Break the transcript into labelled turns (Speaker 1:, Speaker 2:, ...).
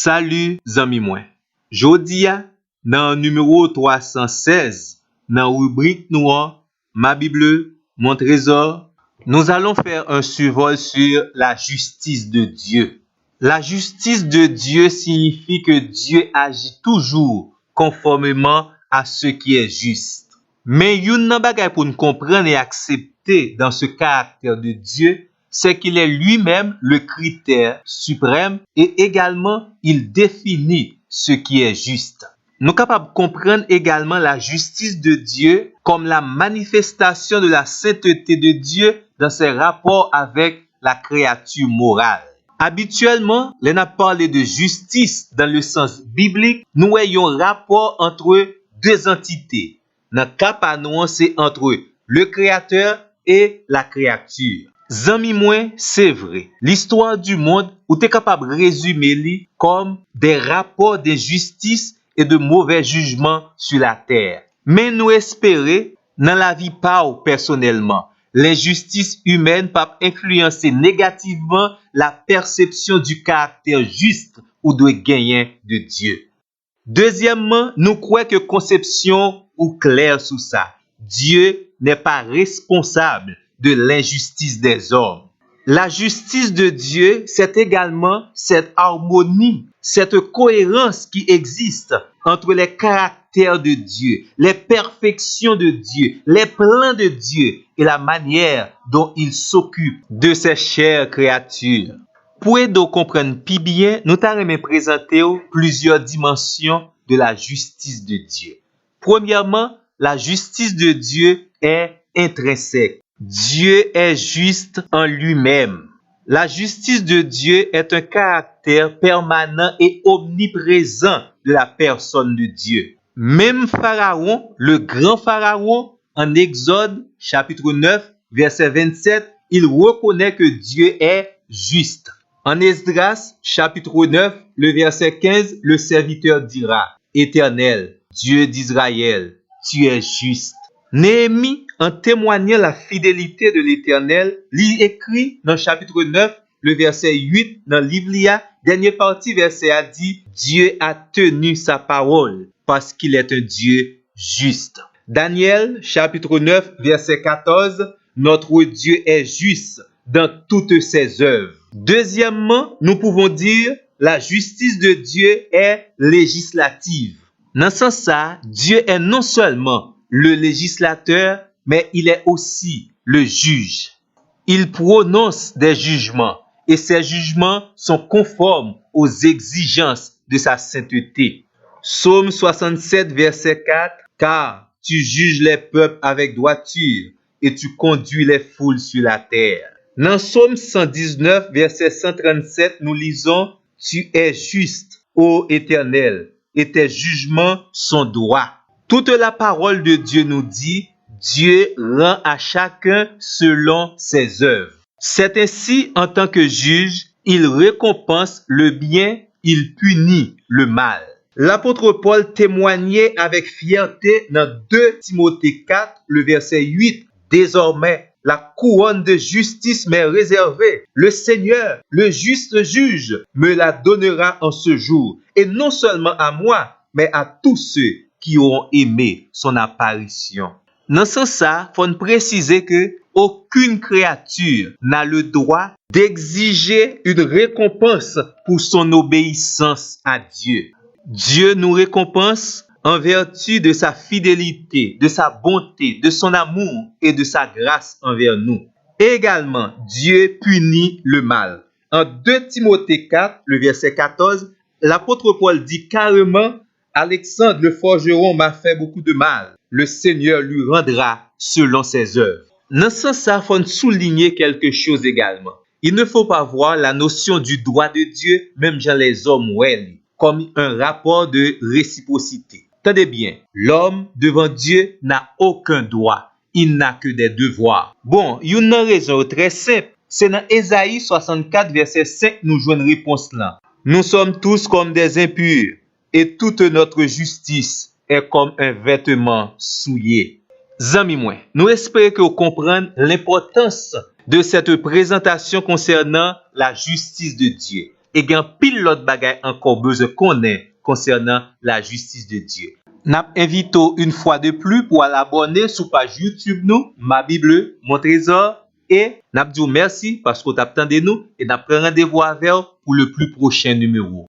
Speaker 1: Salut zami mwen. Jodi a, nan numéro 316, nan rubrique nou an, Ma Bible, mon trésor, nous allons faire un survol sur la justice de Dieu. La justice de Dieu signifie que Dieu agit toujours conformément à ce qui est juste. Mais yon nan bagay pour nous comprendre et accepter dans ce caractère de Dieu, c'est qu'il est lui-même le critère suprême et également il définit ce qui est juste. Nous sommes capables de comprendre également la justice de Dieu comme la manifestation de la sainteté de Dieu dans ses rapports avec la créature morale. Habituellement, l'on a parlé de justice dans le sens biblique, nous ayons un rapport entre deux entités. Dans le cas par nous, c'est entre le créateur et la créature. Zami mwen, c'est vrai. L'histoire du monde, ou t'es capable de résumer li comme des rapports de justice et de mauvais jugements sur la terre. Mais nous espérer, dans la vie pas personnellement, l'injustice humaine peut influencer négativement la perception du caractère juste ou de gagner de Dieu. Deuxièmement, nous croyons que conception ou claire sous ça. Dieu n'est pas responsable de l'injustice des hommes. La justice de Dieu, c'est également cette harmonie, cette cohérence qui existe entre les caractères de Dieu, les perfections de Dieu, les plans de Dieu et la manière dont il s'occupe de ses chères créatures. Pour aider à comprendre plus bien, nous t'allons présenter plusieurs dimensions de la justice de Dieu. Premièrement, la justice de Dieu est intrinsèque. Dieu est juste en lui-même. La justice de Dieu est un caractère permanent et omniprésent de la personne de Dieu. Même Pharaon, le grand Pharaon, en Exode chapitre 9, verset 27, il reconnaît que Dieu est juste. En Esdras chapitre 9, le verset 15, le serviteur dira, Éternel, Dieu d'Israël, tu es juste. Néhémie, en témoignant la fidélité de l'Éternel, lui écrit dans chapitre 9, le verset 8, dans l'Ivlia, dernière partie verset a dit, Dieu a tenu sa parole parce qu'il est un Dieu juste. Daniel, chapitre 9, verset 14, notre Dieu est juste dans toutes ses œuvres. Deuxièmement, nous pouvons dire, la justice de Dieu est législative. Dans ce sens, Dieu est non seulement le législateur, mais il est aussi le juge. Il prononce des jugements et ces jugements sont conformes aux exigences de sa sainteté. Psaume 67, verset 4, car tu juges les peuples avec droiture et tu conduis les foules sur la terre. Dans Psaume 119, verset 137, nous lisons, tu es juste, ô Éternel, et tes jugements sont droits. Toute la parole de Dieu nous dit, Dieu rend à chacun selon ses œuvres. C'est ainsi, en tant que juge, il récompense le bien, il punit le mal. L'apôtre Paul témoignait avec fierté dans 2 Timothée 4, le verset 8. Désormais, la couronne de justice m'est réservée. Le Seigneur, le juste juge, me la donnera en ce jour. Et non seulement à moi, mais à tous ceux qui auront aimé son apparition. Dans ce sens, il faut préciser que aucune créature n'a le droit d'exiger une récompense pour son obéissance à Dieu. Dieu nous récompense en vertu de sa fidélité, de sa bonté, de son amour et de sa grâce envers nous. Également, Dieu punit le mal. En 2 Timothée 4, le verset 14, l'apôtre Paul dit carrément, Alexandre le forgeron m'a fait beaucoup de mal. Le Seigneur lui rendra selon ses œuvres. Dans ce sens, il faut souligner quelque chose également. Il ne faut pas voir la notion du droit de Dieu, même dans les hommes, comme un rapport de réciprocité. Tenez bien, l'homme devant Dieu n'a aucun droit. Il n'a que des devoirs. Bon, il y a une raison très simple. C'est dans Ésaïe 64, verset 5, nous jouons une réponse là. Nous sommes tous comme des impurs, et toute notre justice est comme un vêtement souillé. Zami mwen, nous espérons que vous comprenez l'importance de cette présentation concernant la justice de Dieu. et gen pile l'autre bagay encore besoin connaît concernant la justice de Dieu. N'a invito une fois de plus pour l'abonner sur page YouTube nous, Ma Bible, Mon Trésor, et n'a dit merci parce que vous attendez nous et n'a pris rendez-vous avec vous pour le plus prochain numéro.